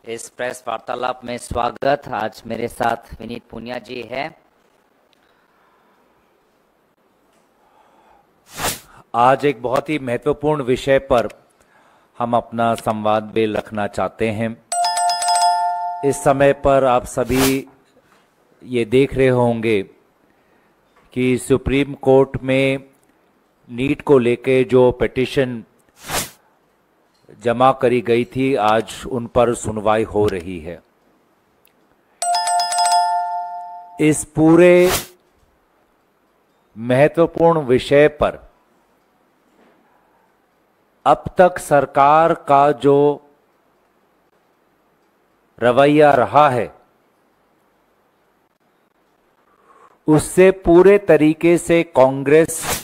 इस प्रेस वार्तालाप में स्वागत। आज मेरे साथ विनीत पुनिया जी है। आज एक बहुत ही महत्वपूर्ण विषय पर हम अपना संवाद भी रखना चाहते हैं। इस समय पर आप सभी ये देख रहे होंगे कि सुप्रीम कोर्ट में नीट को लेके जो पिटीशन जमा करी गई थी, आज उन पर सुनवाई हो रही है। इस पूरे महत्वपूर्ण विषय पर अब तक सरकार का जो रवैया रहा है, उससे पूरे तरीके से कांग्रेस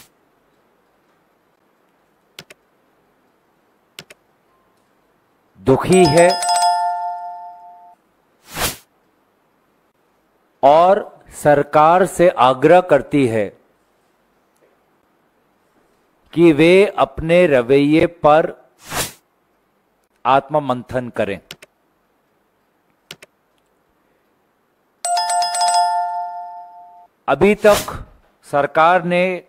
दुखी है और सरकार से आग्रह करती है कि वे अपने रवैये पर आत्ममंथन करें। अभी तक सरकार ने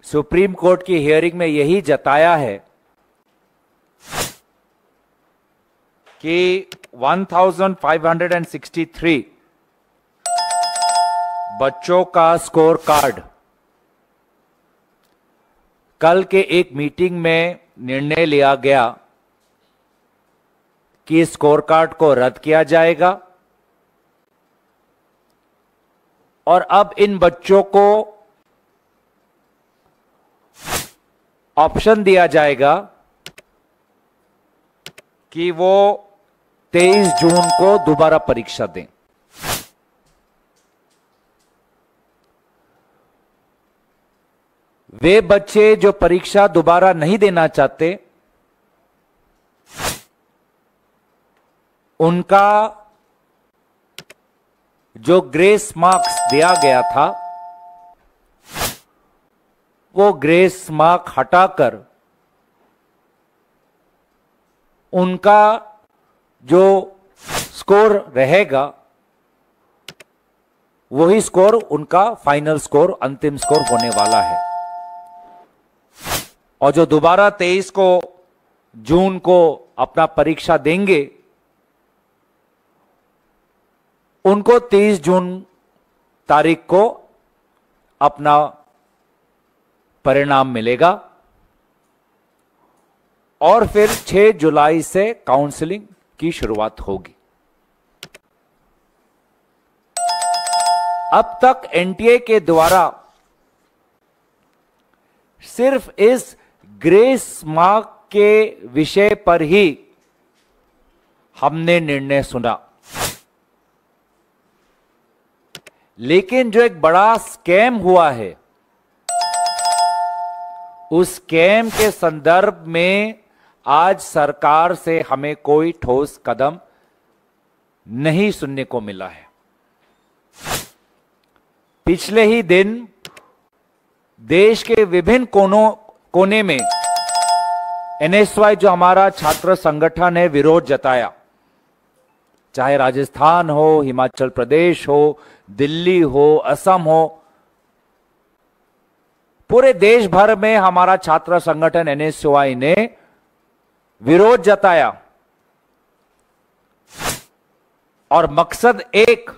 सुप्रीम कोर्ट की हियरिंग में यही जताया है कि 1563 बच्चों का स्कोर कार्ड कल के एक मीटिंग में निर्णय लिया गया कि स्कोर कार्ड को रद्द किया जाएगा और अब इन बच्चों को ऑप्शन दिया जाएगा कि वो 23 जून को दोबारा परीक्षा दें। वे बच्चे जो परीक्षा दोबारा नहीं देना चाहते, उनका जो ग्रेस मार्क्स दिया गया था, वो ग्रेस मार्क हटाकर उनका जो स्कोर रहेगा वही स्कोर उनका फाइनल स्कोर, अंतिम स्कोर होने वाला है। और जो दोबारा 23 को जून को अपना परीक्षा देंगे, उनको 30 जून तारीख को अपना परिणाम मिलेगा और फिर 6 जुलाई से काउंसलिंग की शुरुआत होगी। अब तक एनटीए के द्वारा सिर्फ इस ग्रेस मार्क के विषय पर ही हमने निर्णय सुना, लेकिन जो एक बड़ा स्कैम हुआ है, उस स्कैम के संदर्भ में आज सरकार से हमें कोई ठोस कदम नहीं सुनने को मिला है। पिछले ही दिन देश के विभिन्न कोने में एनएसवाई जो हमारा छात्र संगठन है, विरोध जताया। चाहे राजस्थान हो, हिमाचल प्रदेश हो, दिल्ली हो, असम हो, पूरे देश भर में हमारा छात्र संगठन एनएसवाई ने विरोध जताया और मकसद एक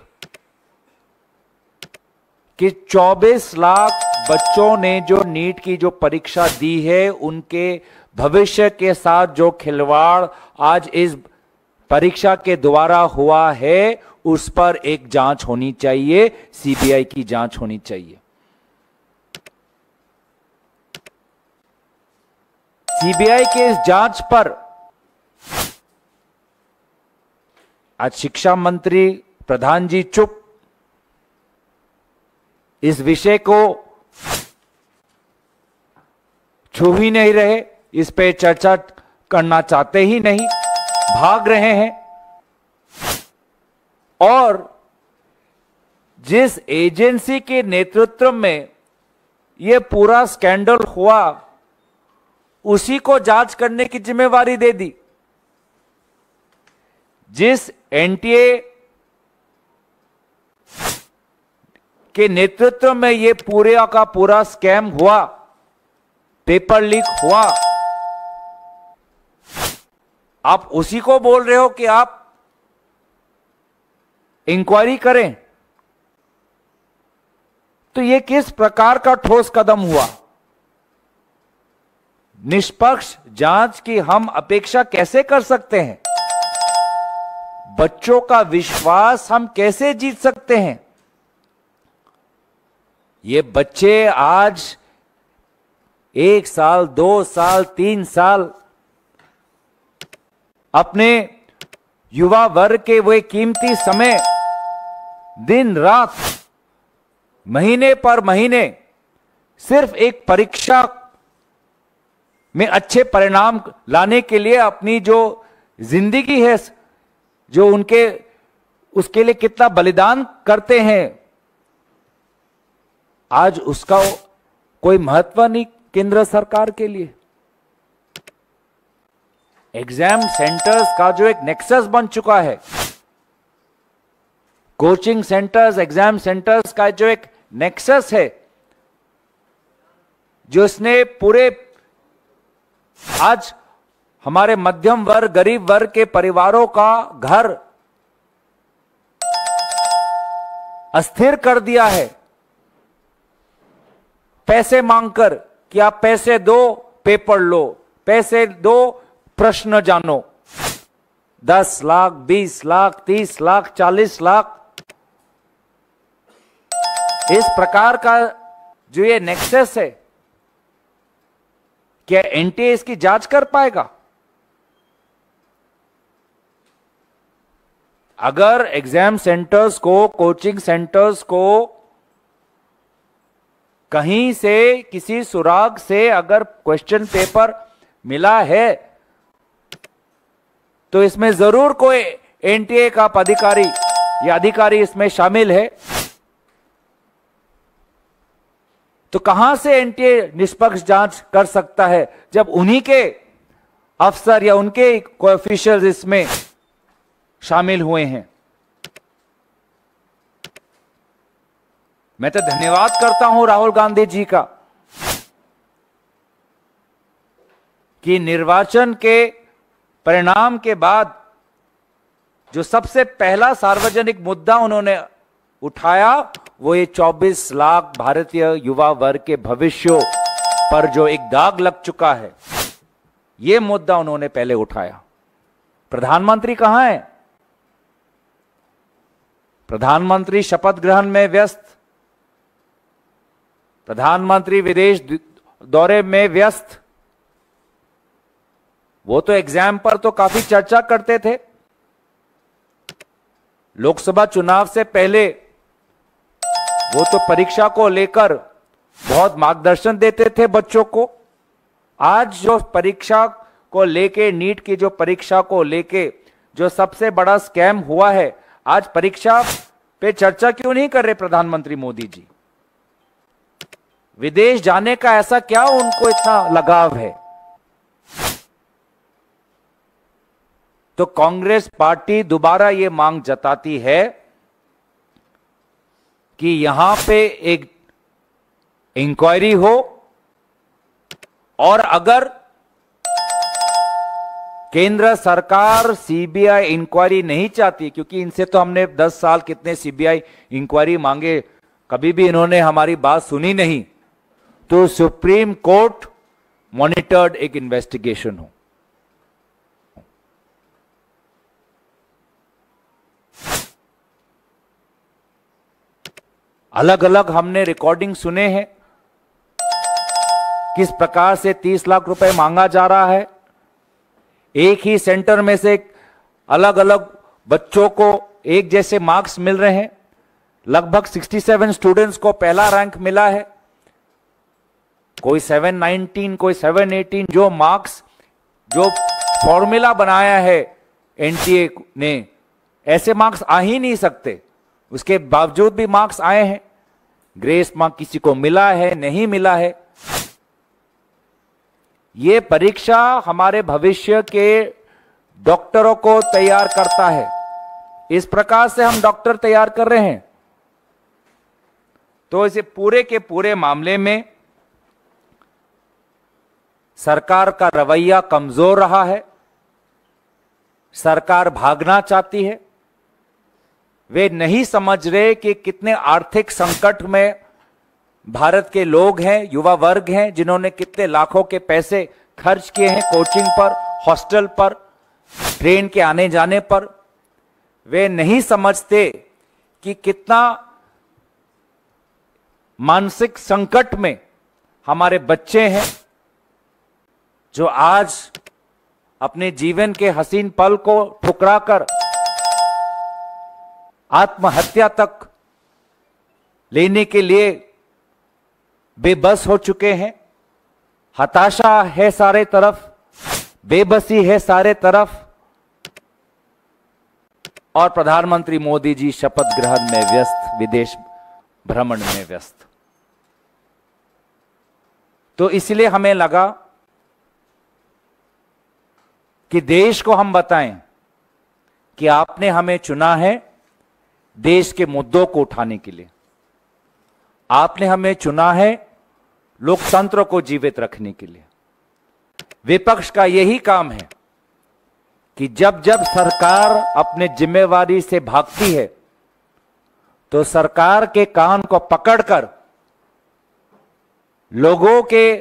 कि 24 लाख बच्चों ने जो नीट की जो परीक्षा दी है, उनके भविष्य के साथ जो खिलवाड़ आज इस परीक्षा के द्वारा हुआ है, उस पर एक जांच होनी चाहिए, सीबीआई की जांच होनी चाहिए। सीबीआई के इस जांच पर आज शिक्षा मंत्री प्रधान जी चुप, इस विषय को छू ही नहीं रहे, इस पे चर्चा करना चाहते ही नहीं, भाग रहे हैं। और जिस एजेंसी के नेतृत्व में यह पूरा स्कैंडल हुआ, उसी को जांच करने की जिम्मेवारी दे दी। जिस एनटीए के नेतृत्व में ये पूरे का पूरा स्कैम हुआ, पेपर लीक हुआ, आप उसी को बोल रहे हो कि आप इंक्वायरी करें। तो ये किस प्रकार का ठोस कदम हुआ? निष्पक्ष जांच की हम अपेक्षा कैसे कर सकते हैं? बच्चों का विश्वास हम कैसे जीत सकते हैं? ये बच्चे आज 1 साल, 2 साल, 3 साल अपने युवा वर्ग के वे कीमती समय दिन रात महीने पर महीने सिर्फ एक परीक्षा में अच्छे परिणाम लाने के लिए अपनी जो जिंदगी है, जो उनके उसके लिए कितना बलिदान करते हैं, आज उसका कोई महत्व नहीं केंद्र सरकार के लिए। एग्जाम सेंटर्स का जो एक नेक्सस बन चुका है, कोचिंग सेंटर्स, एग्जाम सेंटर्स का जो एक नेक्सस है, जो इसने पूरे आज हमारे मध्यम वर्ग, गरीब वर्ग के परिवारों का घर अस्थिर कर दिया है। पैसे मांगकर कि आप पैसे दो, पेपर लो, पैसे दो, प्रश्न जानो। 10 लाख, 20 लाख, 30 लाख, 40 लाख, इस प्रकार का जो ये नेक्सस है, क्या एनटीए इसकी जांच कर पाएगा? अगर एग्जाम सेंटर्स को, कोचिंग सेंटर्स को कहीं से किसी सुराग से अगर क्वेश्चन पेपर मिला है, तो इसमें जरूर कोई एनटीए का अधिकारी या अधिकारी इसमें शामिल है। तो कहां से एनटीए निष्पक्ष जांच कर सकता है जब उन्हीं के अफसर या उनके ऑफिशियल्स इसमें शामिल हुए हैं? मैं तो धन्यवाद करता हूं राहुल गांधी जी का कि निर्वाचन के परिणाम के बाद जो सबसे पहला सार्वजनिक मुद्दा उन्होंने उठाया, वो ये 24 लाख भारतीय युवा वर्ग के भविष्यों पर जो एक दाग लग चुका है, ये मुद्दा उन्होंने पहले उठाया। प्रधानमंत्री कहां है? प्रधानमंत्री शपथ ग्रहण में व्यस्त, प्रधानमंत्री विदेश दौरे में व्यस्त। वो तो एग्जाम पर तो काफी चर्चा करते थे। लोकसभा चुनाव से पहले वो तो परीक्षा को लेकर बहुत मार्गदर्शन देते थे बच्चों को। आज जो परीक्षा को लेके, नीट की जो परीक्षा को लेके जो सबसे बड़ा स्कैम हुआ है, आज परीक्षा पे चर्चा क्यों नहीं कर रहे प्रधानमंत्री मोदी जी? विदेश जाने का ऐसा क्या उनको इतना लगाव है? तो कांग्रेस पार्टी दोबारा ये मांग जताती है कि यहां पे एक इंक्वायरी हो, और अगर केंद्र सरकार सीबीआई इंक्वायरी नहीं चाहती, क्योंकि इनसे तो हमने 10 साल कितने सीबीआई इंक्वायरी मांगे, कभी भी इन्होंने हमारी बात सुनी नहीं, तो सुप्रीम कोर्ट मॉनिटर्ड एक इन्वेस्टिगेशन हो। अलग अलग हमने रिकॉर्डिंग सुने हैं किस प्रकार से 30 लाख रुपए मांगा जा रहा है। एक ही सेंटर में से अलग अलग बच्चों को एक जैसे मार्क्स मिल रहे हैं। लगभग 67 स्टूडेंट्स को पहला रैंक मिला है, कोई 719, कोई 718। जो मार्क्स, जो फॉर्मूला बनाया है एनटीए ने, ऐसे मार्क्स आ ही नहीं सकते। उसके बावजूद भी मार्क्स आए हैं। ग्रेस मार्क किसी को मिला है, नहीं मिला है। ये परीक्षा हमारे भविष्य के डॉक्टरों को तैयार करता है। इस प्रकार से हम डॉक्टर तैयार कर रहे हैं। तो इसे पूरे के पूरे मामले में सरकार का रवैया कमजोर रहा है। सरकार भागना चाहती है। वे नहीं समझ रहे कि कितने आर्थिक संकट में भारत के लोग हैं, युवा वर्ग हैं, जिन्होंने कितने लाखों के पैसे खर्च किए हैं कोचिंग पर, हॉस्टल पर, ट्रेन के आने जाने पर। वे नहीं समझते कि कितना मानसिक संकट में हमारे बच्चे हैं, जो आज अपने जीवन के हसीन पल को ठुकराकर आत्महत्या तक लेने के लिए बेबस हो चुके हैं। हताशा है सारे तरफ, बेबसी है सारे तरफ, और प्रधानमंत्री मोदी जी शपथ ग्रहण में व्यस्त, विदेश भ्रमण में व्यस्त। तो इसलिए हमें लगा कि देश को हम बताएं कि आपने हमें चुना है देश के मुद्दों को उठाने के लिए। आपने हमें चुना है लोकतंत्र को जीवित रखने के लिए। विपक्ष का यही काम है कि जब जब सरकार अपने जिम्मेवारी से भागती है तो सरकार के कान को पकड़कर लोगों के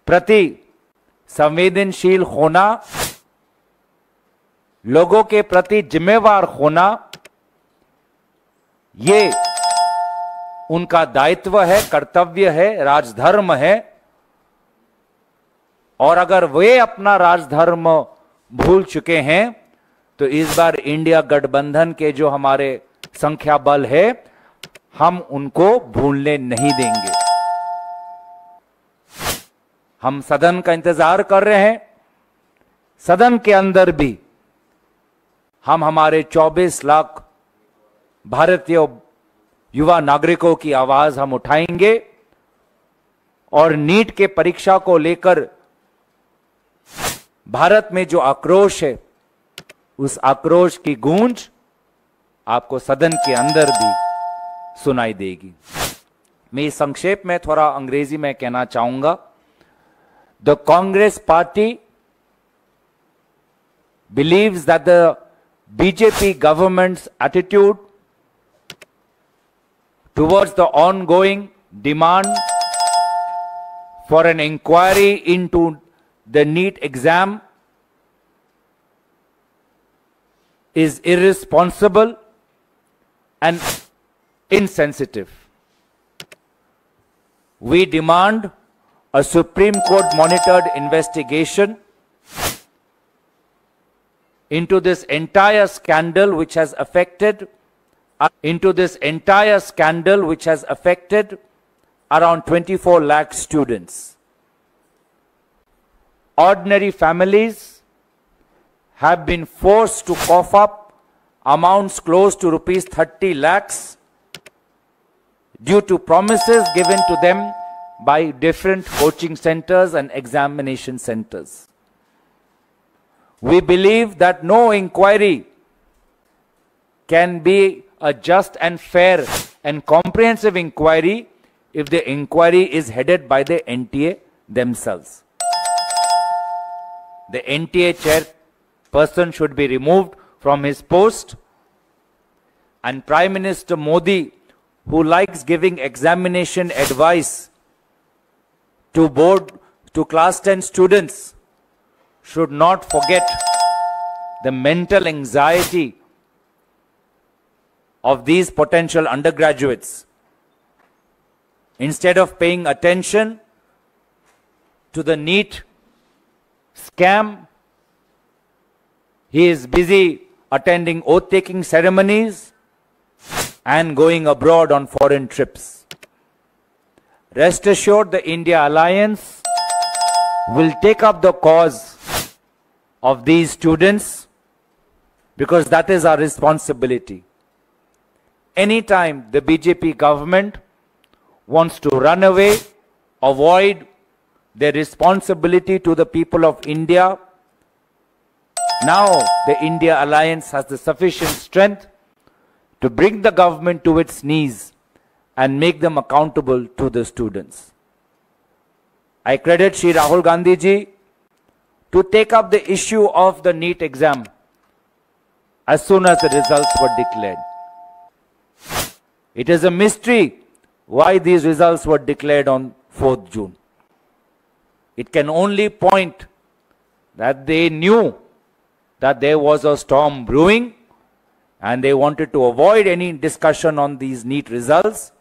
प्रति संवेदनशील होना, लोगों के प्रति जिम्मेवार होना, ये उनका दायित्व है, कर्तव्य है, राजधर्म है। और अगर वे अपना राजधर्म भूल चुके हैं तो इस बार इंडिया गठबंधन के जो हमारे संख्या बल है, हम उनको भूलने नहीं देंगे। हम सदन का इंतजार कर रहे हैं। सदन के अंदर भी हम हमारे 24 लाख भारतीय युवा नागरिकों की आवाज हम उठाएंगे और नीट के परीक्षा को लेकर भारत में जो आक्रोश है, उस आक्रोश की गूंज आपको सदन के अंदर भी सुनाई देगी। मैं संक्षेप में थोड़ा अंग्रेजी में कहना चाहूंगा। The Congress party believes that the BJP government's attitude towards the ongoing demand for an inquiry into the NEET exam is irresponsible and insensitive. We demand a Supreme Court monitored investigation into this entire scandal which has affected around 24 lakh students. Ordinary families have been forced to cough up amounts close to rupees 30 lakhs due to promises given to them by different coaching centers and examination centers. We believe that no inquiry can be a just and fair and comprehensive inquiry if the inquiry is headed by the NTA themselves. The NTA chairperson should be removed from his post, and Prime Minister Modi, who likes giving examination advice to class 10 students, should not forget the mental anxiety of these potential undergraduates. Instead of paying attention to the NEET scam, he is busy attending oath-taking ceremonies and going abroad on foreign trips. Rest assured, the India Alliance will take up the cause of these students because that is our responsibility. Anytime the BJP government wants to run away, avoid their responsibility to the people of India, Now the India Alliance has the sufficient strength to bring the government to its knees and make them accountable to the students. I credit Shri Rahul Gandhi ji to take up the issue of the NEET exam as soon as the results were declared. It is a mystery why these results were declared on 4th June. It can only point that they knew that there was a storm brewing and they wanted to avoid any discussion on these NEET results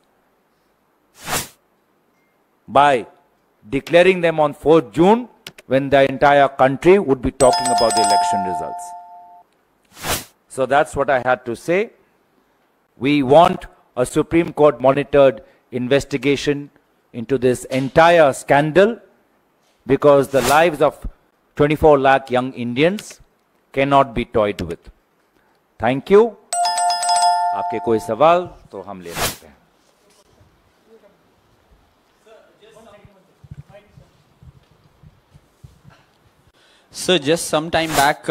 by declaring them on 4th June when the entire country would be talking about the election results. So that's what I had to say. We want a Supreme Court monitored investigation into this entire scandal because the lives of 24 lakh young Indians cannot be toyed with. Thank you. आपके कोई सवाल तो हम ले सकते हैं. So just some time back,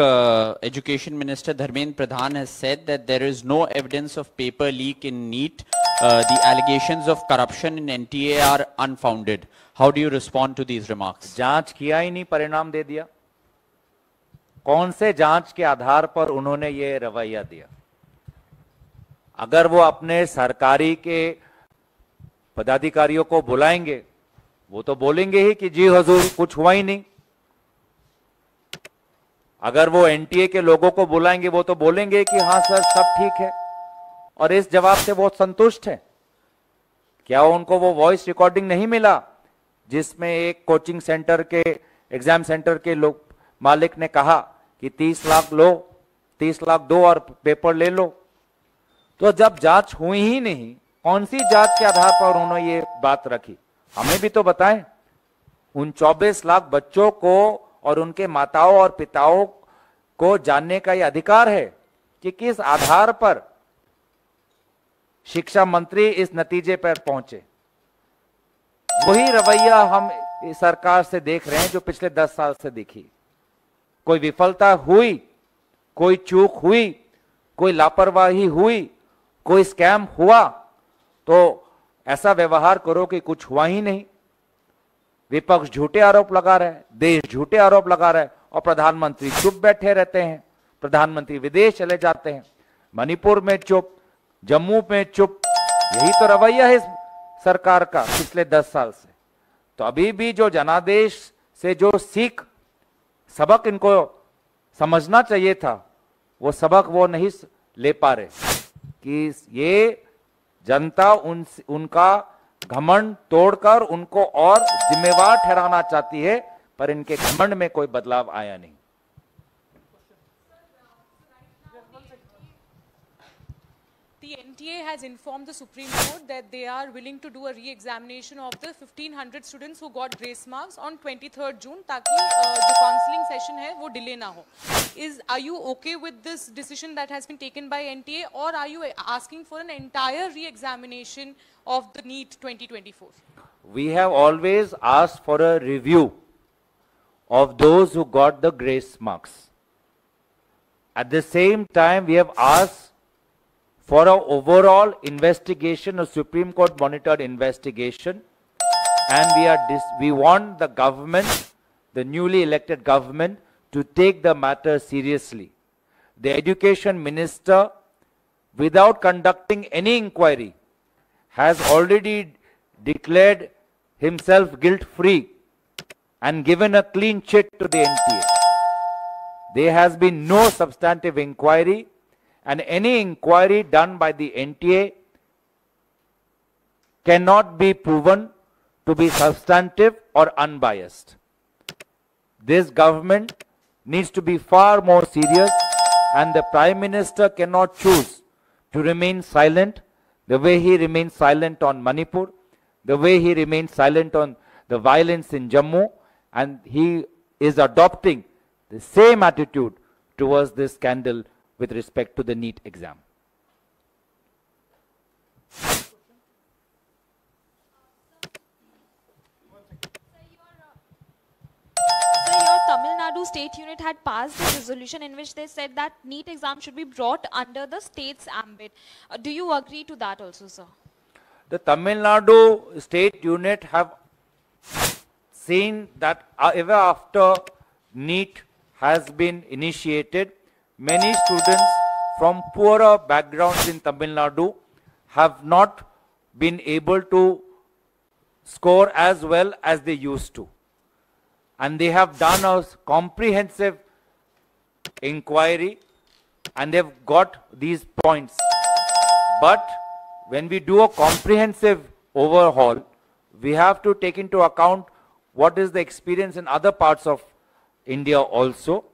Education Minister Dharmendra Pradhan has said that there is no evidence of paper leak in NEET. The allegations of corruption in NTA are unfounded. How do you respond to these remarks? जांच किया ही नहीं, परिणाम दे दिया. कौन से जांच के आधार पर उन्होंने ये रवैया दिया? अगर वो अपने सरकारी के पदाधिकारियों को बुलाएंगे, वो तो बोलेंगे ही कि जी हुजूर कुछ हुआ ही नहीं. अगर वो एनटीए के लोगों को बुलाएंगे, वो तो बोलेंगे कि हाँ सर सब ठीक है. और इस जवाब से वो संतुष्ट है. क्या उनको वो वॉइस रिकॉर्डिंग नहीं मिला जिसमें एक कोचिंग सेंटर के एग्जाम सेंटर के लोग मालिक ने कहा कि 30 लाख लो, 30 लाख दो और पेपर ले लो? तो जब जांच हुई ही नहीं, कौन सी जांच के आधार पर उन्होंने ये बात रखी? हमें भी तो बताएं. उन 24 लाख बच्चों को और उनके माताओं और पिताओं को जानने का यह अधिकार है कि किस आधार पर शिक्षा मंत्री इस नतीजे पर पहुंचे. वही रवैया हम इस सरकार से देख रहे हैं जो पिछले 10 साल से दिखी. कोई विफलता हुई, कोई चूक हुई, कोई लापरवाही हुई, कोई स्कैम हुआ तो ऐसा व्यवहार करो कि कुछ हुआ ही नहीं. विपक्ष झूठे आरोप लगा रहा है, देश झूठे आरोप लगा रहा है और प्रधानमंत्री चुप बैठे रहते हैं. प्रधानमंत्री विदेश चले जाते हैं, मणिपुर में चुप, जम्मू में चुप. यही तो रवैया है इस सरकार का पिछले 10 साल से. तो अभी भी जो जनादेश से जो सीख सबक इनको समझना चाहिए था, वो सबक वो नहीं ले पा रहे कि ये जनता उनका घमंड तोड़कर उनको और जिम्मेवार ठहराना चाहती है, पर इनके घमंड में कोई बदलाव आया नहीं. The NTA has informed the Supreme Court that they are willing to do a re-examination of the 1500 students who got grace marks on 23rd June ताकि जो counseling session है वो delay ना हो. Are you okay with this decision that has been taken by NTA, or are you asking for an entire re-examination of the NEET 2024? We have always asked for a review of those who got the grace marks. At the same time, we have asked for an overall investigation, a Supreme Court monitored investigation, and we want the government, the newly elected government, to take the matter seriously. The education minister, without conducting any inquiry, has already declared himself guilt-free and given a clean chit to the NTA. There has been no substantive inquiry, and any inquiry done by the NTA cannot be proven to be substantive or unbiased. This government needs to be far more serious, and the Prime Minister cannot choose to remain silent the way he remained silent on Manipur, the way he remained silent on the violence in Jammu, and he is adopting the same attitude towards this scandal with respect to the NEET exam. Sir, your Tamil Nadu Nadu state unit had passed a resolution in which they said that NEET exam should be brought under the state's ambit. Do you agree to that also, sir? The Tamil Nadu state unit have seen that ever after NEET has been initiated, many students from poorer backgrounds in Tamil Nadu have not been able to score as well as they used to. And they have done a comprehensive inquiry and they've got these points. But when we do a comprehensive overhaul, we have to take into account what is the experience in other parts of India also.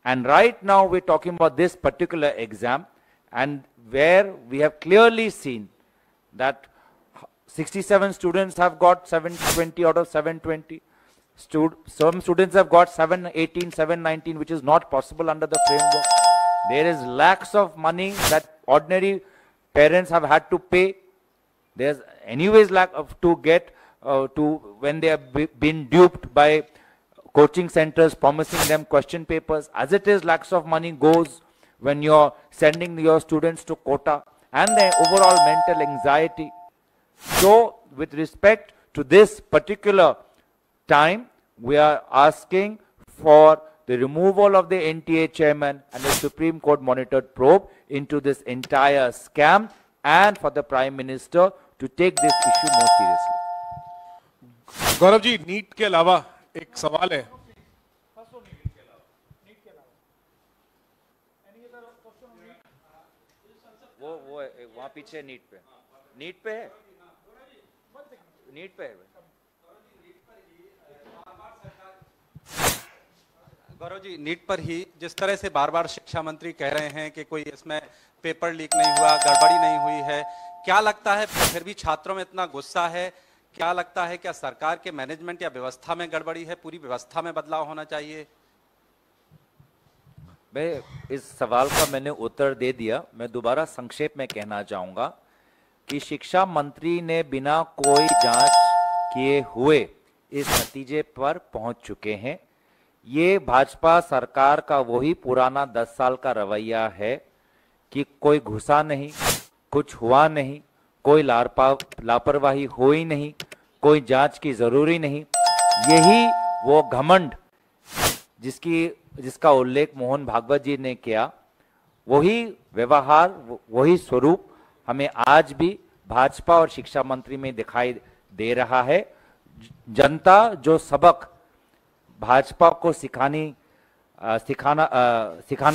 And right now we're talking about this particular exam, and where we have clearly seen that 67 students have got 720 out of 720. Some students have got 718, 719, which is not possible under the framework. There is lakhs of money that ordinary parents have had to pay. There's anyways lack of to get when they have been duped by coaching centers promising them question papers. As it is, lakhs of money goes when you're sending your students to quota, and the overall mental anxiety. So with respect to this particular time, we are asking for the removal of the NTA chairman and the Supreme Court monitored probe into this entire scam, and for the Prime Minister to take this issue more seriously. Gaurav ji, NEET के अलावा एक सवाल है। वो वहाँ पीछे NEET पे है, नीट पे है। गौरव जी, नीट पर ही जिस तरह से बार बार शिक्षा मंत्री कह रहे हैं कि कोई इसमें पेपर लीक नहीं हुआ, गड़बड़ी नहीं हुई है, क्या लगता है फिर भी छात्रों में इतना गुस्सा है? क्या लगता है क्या सरकार के मैनेजमेंट या व्यवस्था में गड़बड़ी है? पूरी व्यवस्था में बदलाव होना चाहिए? मैं इस सवाल का मैंने उत्तर दे दिया। मैं दोबारा संक्षेप में कहना चाहूंगा कि शिक्षा मंत्री ने बिना कोई जांच किए हुए इस नतीजे पर पहुंच चुके हैं। ये भाजपा सरकार का वही पुराना 10 साल का रवैया है कि कोई घुसा नहीं, कुछ हुआ नहीं, कोई लापरवाही हो ही नहीं, कोई जांच की जरूरी नहीं। यही वो घमंड जिसका उल्लेख मोहन भागवत जी ने किया, वही व्यवहार, वही स्वरूप हमें आज भी भाजपा और शिक्षा मंत्री में दिखाई दे रहा है। जनता जो सबक भाजपा को सिखाना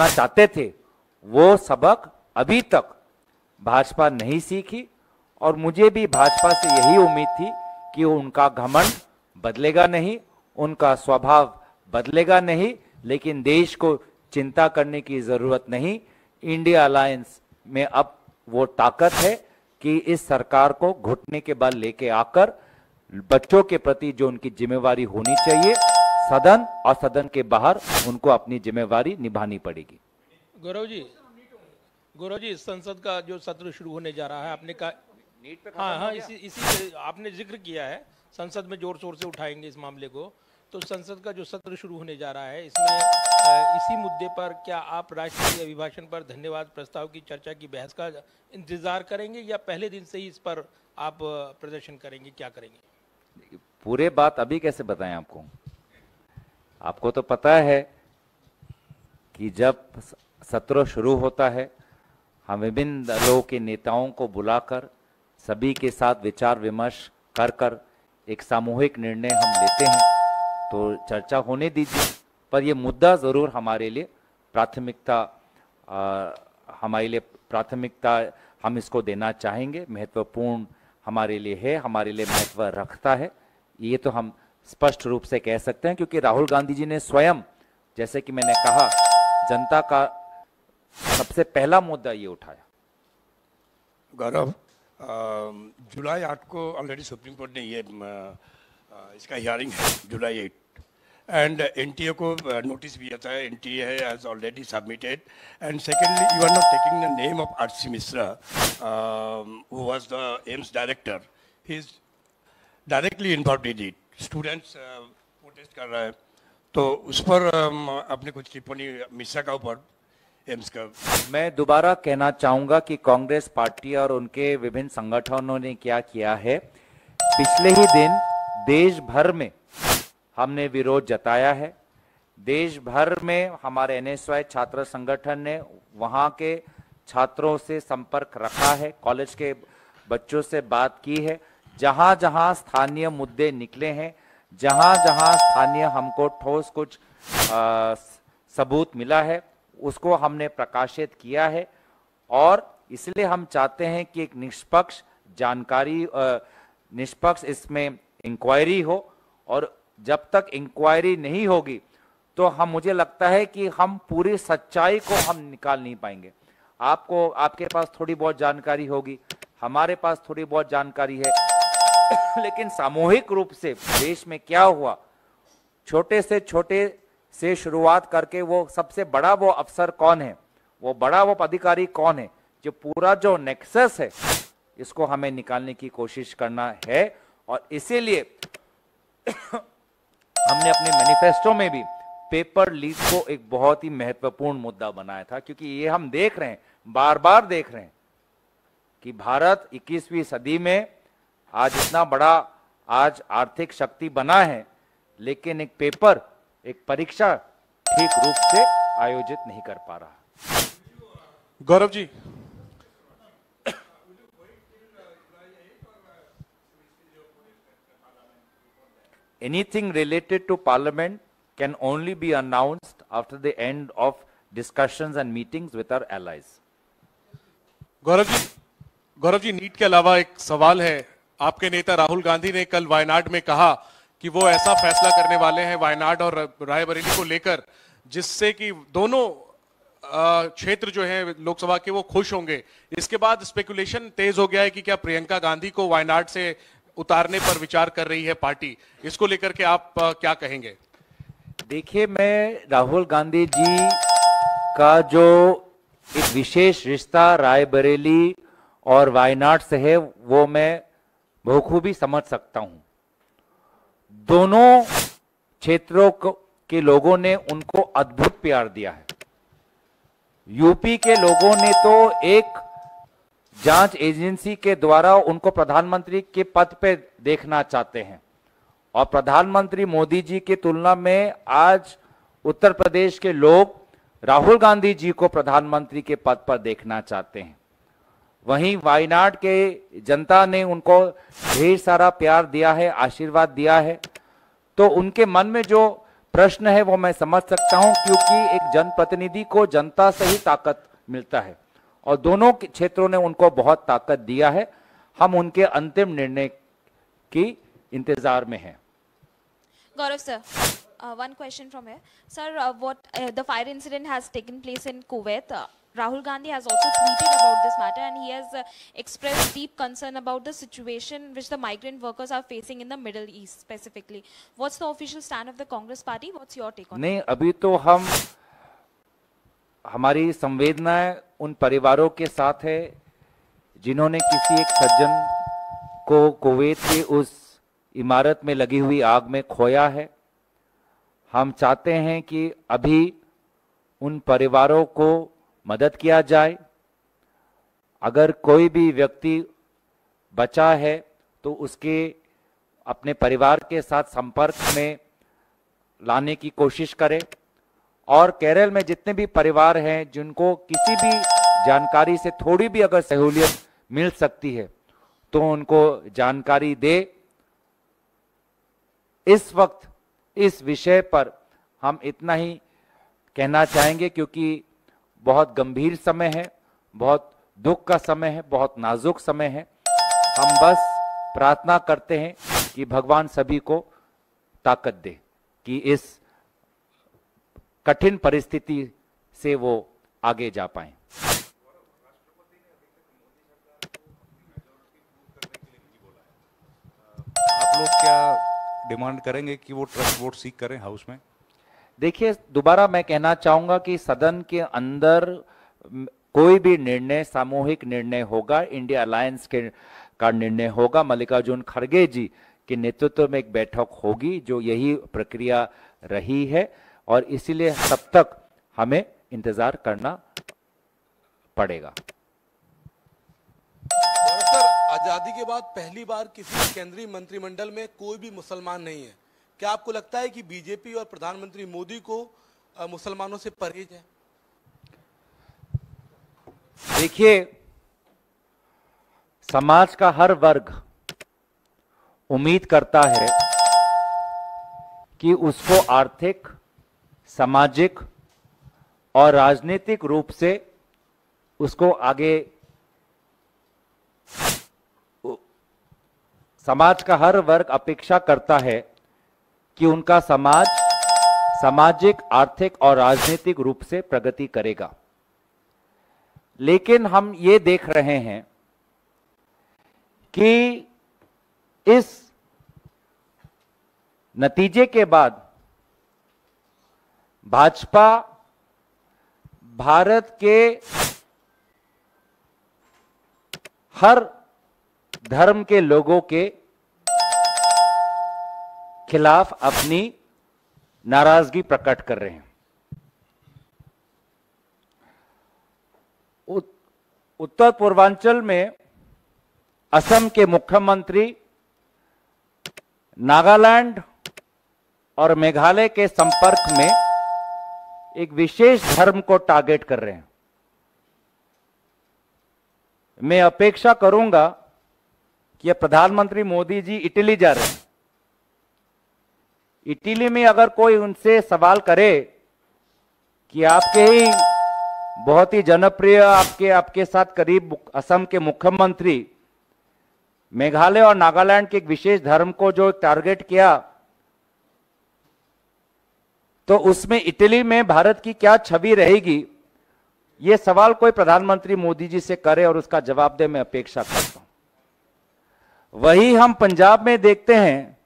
चाहते थे, वो सबक अभी तक भाजपा नहीं सीखी, और मुझे भी भाजपा से यही उम्मीद थी कि उनका घमंड बदलेगा नहीं, उनका स्वभाव बदलेगा नहीं, लेकिन देश को चिंता करने की जरूरत नहीं। इंडिया अलायंस में अब वो ताकत है कि इस सरकार को घुटने के बल लेके आकर बच्चों के प्रति जो उनकी जिम्मेवारी होनी चाहिए, सदन और सदन के बाहर उनको अपनी जिम्मेवारी निभानी पड़ेगी। गौरव जी, संसद का जो सत्र शुरू होने जा रहा है, आपने कहा नीट पे हाँ, इसी आपने जिक्र किया है, संसद में जोर शोर से उठाएंगे इस मामले को। तो संसद का जो सत्र शुरू होने जा रहा है, इसमें इसी मुद्दे पर क्या आप राष्ट्रपति अभिभाषण पर धन्यवाद प्रस्ताव की चर्चा की बहस का इंतजार करेंगे, या पहले दिन से ही इस पर आप प्रदर्शन करेंगे? क्या करेंगे? पूरे बात अभी कैसे बताएं आपको? आपको तो पता है कि जब सत्र शुरू होता है, हम विभिन्न दलों के नेताओं को बुलाकर सभी के साथ विचार विमर्श कर एक सामूहिक निर्णय हम लेते हैं। तो चर्चा होने दीजिए, पर ये मुद्दा ज़रूर हमारे लिए प्राथमिकता हम इसको देना चाहेंगे, महत्वपूर्ण हमारे लिए है, हमारे लिए महत्व रखता है। ये तो हम स्पष्ट रूप से कह सकते हैं, क्योंकि राहुल गांधी जी ने स्वयं, जैसे कि मैंने कहा, जनता का सबसे पहला मुद्दा ये उठाया। गौरव, जुलाई 8 को ऑलरेडी सुप्रीम कोर्ट ने ये इसका हियरिंग है, जुलाई 8, एंड एनटीए को नोटिस भी आता है, NTA has already submitted. And secondly, you are not taking the name of RC Mishra, who was the AIIMS director. He is directly involved in it. Students protest कर रहा है, तो उस पर आपने कुछ टिप्पणी मिश्रा का ऊपर एम्स का। मैं दोबारा कहना चाहूंगा कि कांग्रेस पार्टी और उनके विभिन्न संगठनों ने क्या किया है। पिछले ही दिन देश भर में हमने विरोध जताया है। देश भर में हमारे NSY छात्र संगठन ने वहां के छात्रों से संपर्क रखा है, कॉलेज के बच्चों से बात की है। जहां जहां स्थानीय मुद्दे निकले हैं, जहां जहां स्थानीय हमको ठोस कुछ सबूत मिला है, उसको हमने प्रकाशित किया है। और इसलिए हम चाहते हैं कि एक निष्पक्ष जानकारी, निष्पक्ष इसमें इंक्वायरी हो। और जब तक इंक्वायरी नहीं होगी तो मुझे लगता है कि हम पूरी सच्चाई को हम निकाल नहीं पाएंगे। आपके पास थोड़ी बहुत जानकारी होगी, हमारे पास थोड़ी बहुत जानकारी है, लेकिन सामूहिक रूप से देश में क्या हुआ, छोटे से शुरुआत करके वो सबसे बड़ा वो अफसर कौन है, वो बड़ा वो अधिकारी कौन है, जो पूरा जो नेक्सस है, इसको हमें निकालने की कोशिश करना है। और इसीलिए हमने अपने मैनिफेस्टो में भी पेपर लीक को एक बहुत ही महत्वपूर्ण मुद्दा बनाया था, क्योंकि ये हम देख रहे हैं, बार बार देख रहे हैं कि भारत 21वीं सदी में आज इतना बड़ा आज आर्थिक शक्ति बना है, लेकिन एक पेपर, एक परीक्षा ठीक रूप से आयोजित नहीं कर पा रहा। Gaurav ji, Anything related to Parliament can only be announced after the end of discussions and meetings with our allies. Gaurav ji, NEET के अलावा एक सवाल है। आपके नेता राहुल गांधी ने कल वायनाड में कहा कि वो ऐसा फैसला करने वाले हैं वायनाड और रायबरेली को लेकर, जिससे कि दोनों क्षेत्र जो है लोकसभा के वो खुश होंगे। इसके बाद स्पेकुलेशन तेज हो गया है कि क्या प्रियंका गांधी को वायनाड से उतारने पर विचार कर रही है पार्टी। इसको लेकर के आप क्या कहेंगे? देखिए, मैं राहुल गांधी जी का जो एक विशेष रिश्ता रायबरेली और वायनाड से है, वो मैं बखूबी समझ सकता हूं। दोनों क्षेत्रों के लोगों ने उनको अद्भुत प्यार दिया है। यूपी के लोगों ने तो एक जांच एजेंसी के द्वारा उनको प्रधानमंत्री के पद पे देखना चाहते हैं, और प्रधानमंत्री मोदी जी की तुलना में आज उत्तर प्रदेश के लोग राहुल गांधी जी को प्रधानमंत्री के पद पर देखना चाहते हैं। वहीं वायनाड के जनता ने उनको ढेर सारा प्यार दिया है, आशीर्वाद दिया है। तो उनके मन में जो प्रश्न है वो मैं समझ सकता हूं, क्योंकि एक जनप्रतिनिधि को जनता से ही ताकत मिलता है, और दोनों क्षेत्रों ने उनको बहुत ताकत दिया है। हम उनके अंतिम निर्णय की इंतजार में हैं। Gaurav sir, one question from here. Sir, the fire incident has taken place in Kuwait. Rahul Gandhi has also tweeted about this matter, and he has expressed deep concern about the situation which the migrant workers are facing in the Middle East specifically. What's the official stand of the Congress party? What's your take on it? नहीं, अभी तो हमारी संवेदनाएं उन परिवारों के साथ है जिन्होंने किसी एक सज्जन को कुवैत के उस इमारत में लगी हुई आग में खोया है। हम चाहते हैं कि अभी उन परिवारों को मदद किया जाए। अगर कोई भी व्यक्ति बचा है तो उसके अपने परिवार के साथ संपर्क में लाने की कोशिश करें। और केरल में जितने भी परिवार हैं जिनको किसी भी जानकारी से थोड़ी भी अगर सहूलियत मिल सकती है तो उनको जानकारी दे। इस वक्त इस विषय पर हम इतना ही कहना चाहेंगे, क्योंकि बहुत गंभीर समय है, बहुत दुख का समय है, बहुत नाजुक समय है। हम बस प्रार्थना करते हैं कि भगवान सभी को ताकत दे कि इस कठिन परिस्थिति से वो आगे जा पाए। आप लोग क्या डिमांड करेंगे कि वो ट्रस्ट वोट सीक करें हाउस में? देखिए, दोबारा मैं कहना चाहूंगा कि सदन के अंदर कोई भी निर्णय सामूहिक निर्णय होगा, इंडिया अलायंस का निर्णय होगा। मल्लिकार्जुन खड़गे जी के नेतृत्व में एक बैठक होगी जो यही प्रक्रिया रही है और इसीलिए तब तक हमें इंतजार करना पड़ेगा। सर, आजादी के बाद पहली बार किसी केंद्रीय मंत्रिमंडल में कोई भी मुसलमान नहीं है। क्या आपको लगता है कि बीजेपी और प्रधानमंत्री मोदी को मुसलमानों से परहेज है? देखिए, समाज का हर वर्ग उम्मीद करता है कि उसको आर्थिक, सामाजिक और राजनीतिक रूप से उसको आगे, समाज का हर वर्ग अपेक्षा करता है कि उनका समाज सामाजिक, आर्थिक और राजनीतिक रूप से प्रगति करेगा। लेकिन हम ये देख रहे हैं कि इस नतीजे के बाद भाजपा भारत के हर धर्म के लोगों के खिलाफ अपनी नाराजगी प्रकट कर रहे हैं। उत्तर पूर्वांचल में असम के मुख्यमंत्री नागालैंड और मेघालय के संपर्क में एक विशेष धर्म को टारगेट कर रहे हैं। मैं अपेक्षा करूंगा कि प्रधानमंत्री मोदी जी इटली जा रहे हैं। इटली में अगर कोई उनसे सवाल करे कि आपके ही बहुत ही जनप्रिय, आपके साथ करीब असम के मुख्यमंत्री मेघालय और नागालैंड के एक विशेष धर्म को जो टारगेट किया, तो उसमें इटली में भारत की क्या छवि रहेगी, यह सवाल कोई प्रधानमंत्री मोदी जी से करे और उसका जवाब दे, मैं अपेक्षा करता हूं। वही हम पंजाब में देखते हैं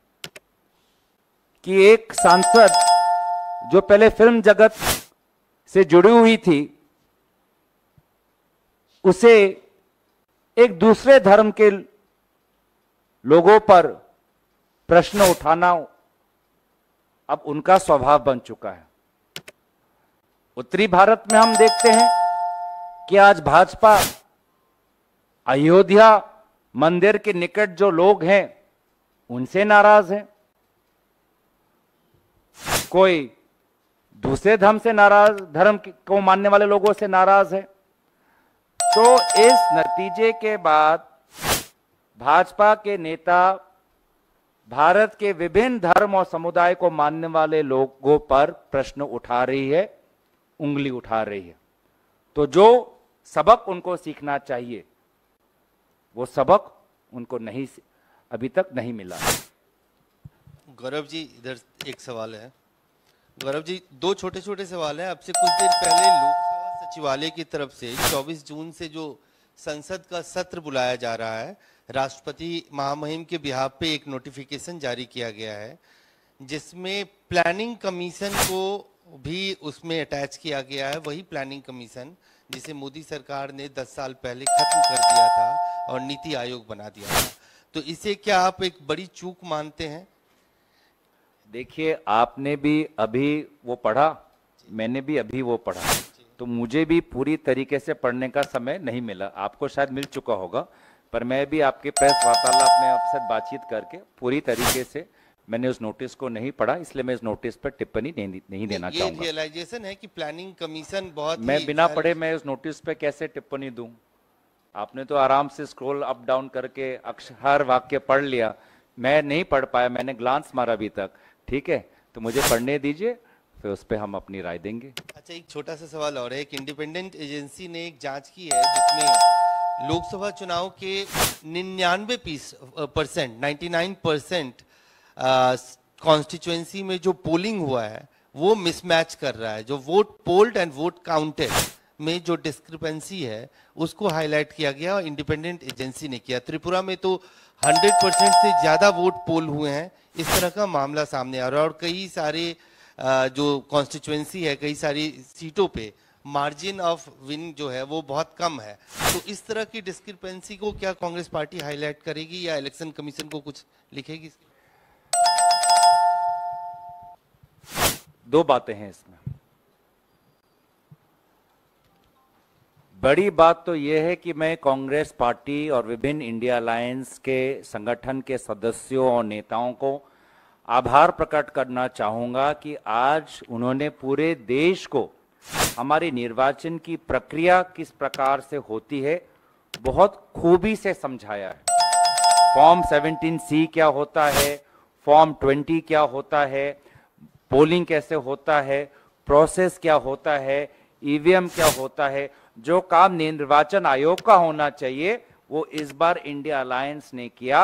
कि एक सांसद जो पहले फिल्म जगत से जुड़ी हुई थी, उसे एक दूसरे धर्म के लोगों पर प्रश्न उठाना अब उनका स्वभाव बन चुका है। उत्तरी भारत में हम देखते हैं कि आज भाजपा अयोध्या मंदिर के निकट जो लोग हैं उनसे नाराज है, कोई दूसरे धर्म को मानने वाले लोगों से नाराज है। तो इस नतीजे के बाद भाजपा के नेता भारत के विभिन्न धर्म और समुदाय को मानने वाले लोगों पर प्रश्न उठा रही है, उंगली उठा रही है। तो जो सबक उनको सीखना चाहिए वो सबक उनको अभी तक नहीं मिला। गौरव जी, इधर एक सवाल है। गौरव जी, दो छोटे छोटे सवाल हैं आपसे। कुछ देर पहले लोकसभा सचिवालय की तरफ से 24 जून से जो संसद का सत्र बुलाया जा रहा है, राष्ट्रपति महामहिम के बिहाफ पे एक नोटिफिकेशन जारी किया गया है जिसमें प्लानिंग कमीशन को भी उसमें अटैच किया गया है। वही प्लानिंग कमीशन जिसे मोदी सरकार ने 10 साल पहले खत्म कर दिया था और नीति आयोग बना दिया था। तो इसे क्या आप एक बड़ी चूक मानते हैं? देखिए, आपने भी अभी वो पढ़ा, मैंने भी अभी वो पढ़ा, तो मुझे भी पूरी तरीके से पढ़ने का समय नहीं मिला। आपको शायद मिल चुका होगा, पर मैं भी आपके प्रेस वार्तालाप में आपसे बातचीत करके पूरी तरीके से मैंने उस नोटिस को नहीं पढ़ा, इसलिए मैं इस नोटिस पर टिप्पणी नहीं देना चाहूंगा। ये रियलाइजेशन है कि प्लानिंग कमीशन बहुत मैं बिना पढ़े मैं उस नोटिस पे कैसे टिप्पणी दूं? आपने तो आराम से स्क्रॉल अप डाउन करके हर वाक्य पढ़ लिया, मैं नहीं पढ़ पाया, मैंने ग्लांस मारा अभी तक। ठीक है, तो मुझे पढ़ने दीजिए, फिर उस पर हम अपनी राय देंगे। अच्छा, एक छोटा सा सवाल और है। एक इंडिपेंडेंट एजेंसी ने एक जांच की है जिसमें लोकसभा चुनाव के 99% कॉन्स्टिट्यूएंसी में जो पोलिंग हुआ है वो मिसमैच कर रहा है। जो vote polled and vote counted में जो डिस्क्रिपेंसी है उसको हाईलाइट किया गया और इंडिपेंडेंट एजेंसी ने किया। त्रिपुरा में तो 100% से ज्यादा वोट पोल हुए हैं। इस तरह का मामला सामने आ रहा है और कई सारे जो कॉन्स्टिट्यूएंसी है, कई सारी सीटों पे मार्जिन ऑफ विन जो है वो बहुत कम है। तो इस तरह की डिस्क्रिपेंसी को क्या कांग्रेस पार्टी हाईलाइट करेगी या इलेक्शन कमीशन को कुछ लिखेगी? दो बातें हैं इसमें। बड़ी बात तो यह है कि मैं कांग्रेस पार्टी और विभिन्न इंडिया अलायंस के संगठन के सदस्यों और नेताओं को आभार प्रकट करना चाहूंगा कि आज उन्होंने पूरे देश को हमारी निर्वाचन की प्रक्रिया किस प्रकार से होती है बहुत खूबी से समझाया है। फॉर्म 17C क्या होता है, फॉर्म 20 क्या होता है, पोलिंग कैसे होता है, प्रोसेस क्या होता है, ईवीएम क्या होता है। जो काम निर्वाचन आयोग का होना चाहिए वो इस बार इंडिया अलायंस ने किया।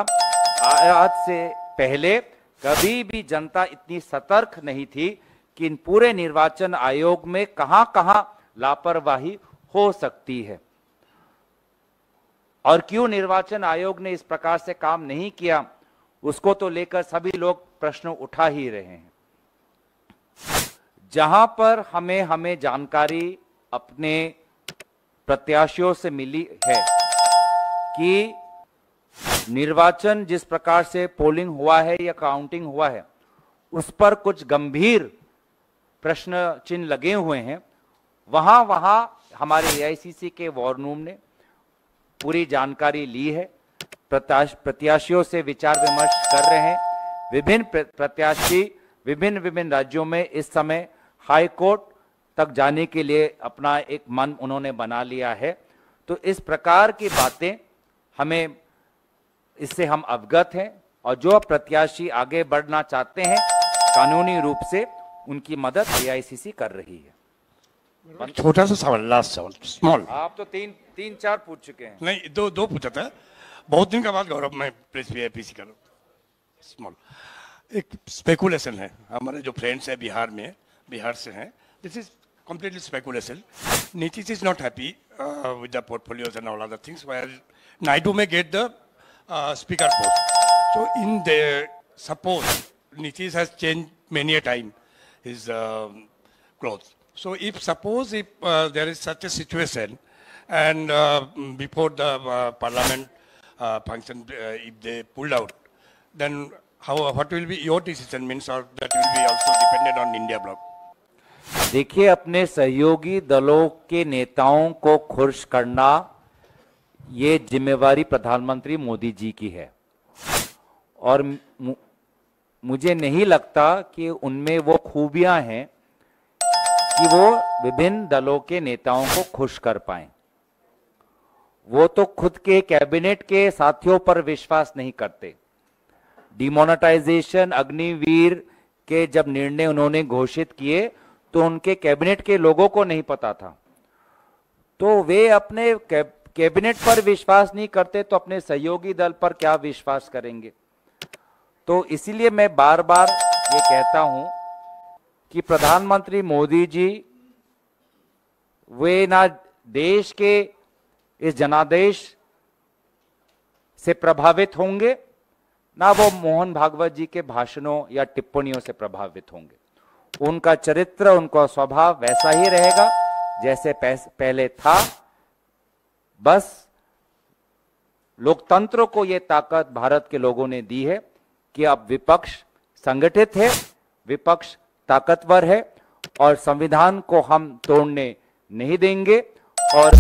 आज से पहले कभी भी जनता इतनी सतर्क नहीं थी कि इन पूरे निर्वाचन आयोग में कहां कहां लापरवाही हो सकती है और क्यों निर्वाचन आयोग ने इस प्रकार से काम नहीं किया, उसको तो लेकर सभी लोग प्रश्न उठा ही रहे हैं। जहां पर हमें जानकारी अपने प्रत्याशियों से मिली है कि निर्वाचन जिस प्रकार से पोलिंग हुआ है या काउंटिंग हुआ है उस पर कुछ गंभीर प्रश्न चिन्ह लगे हुए हैं, वहां हमारे एआईसीसी के वॉर रूम ने पूरी जानकारी ली है, प्रत्याशियों से विचार विमर्श कर रहे हैं। विभिन्न प्रत्याशी विभिन्न राज्यों में इस समय हाई कोर्ट तक जाने के लिए अपना एक मन उन्होंने बना लिया है। तो इस प्रकार की बातें हमें इससे हम अवगत हैं और जो प्रत्याशी आगे बढ़ना चाहते हैं कानूनी रूप से उनकी मदद एआईसीसी कर रही है। छोटा सा सवाल, लास्ट सवाल, स्मॉल। आप तो तीन चार पूछ चुके हैं। नहीं, दो पूछा था। बहुत दिन के बाद गौरव मैं प्रेस पीआईपीसी कर स्मॉल। एक स्पेकुलेशन है, हमारे जो फ्रेंड्स हैं बिहार से हैं, this is completely speculation. Nitish is not happy with the portfolios and all other things, where Naidu may get the speaker post. So in the suppose Nitish has changed many a time his clothes. So if there is such a situation and before the parliament function, if they pulled out, then what will be your decision, means, or that will be also dependent on India bloc? देखिए, अपने सहयोगी दलों के नेताओं को खुश करना ये जिम्मेवारी प्रधानमंत्री मोदी जी की है और मुझे नहीं लगता कि उनमें वो खूबियां हैं कि वो विभिन्न दलों के नेताओं को खुश कर पाएं। वो तो खुद के कैबिनेट के साथियों पर विश्वास नहीं करते। डिमोनेटाइजेशन, अग्निवीर के जब निर्णय उन्होंने घोषित किए तो उनके कैबिनेट के लोगों को नहीं पता था, तो वे अपने कैबिनेट पर विश्वास नहीं करते तो अपने सहयोगी दल पर क्या विश्वास करेंगे। तो इसीलिए मैं बार बार ये कहता हूं कि प्रधानमंत्री मोदी जी वे ना देश के इस जनादेश से प्रभावित होंगे, ना वो मोहन भागवत जी के भाषणों या टिप्पणियों से प्रभावित होंगे। उनका चरित्र, उनका स्वभाव वैसा ही रहेगा जैसे पहले था। बस लोकतंत्र को यह ताकत भारत के लोगों ने दी है कि अब विपक्ष संगठित है, विपक्ष ताकतवर है और संविधान को हम तोड़ने नहीं देंगे और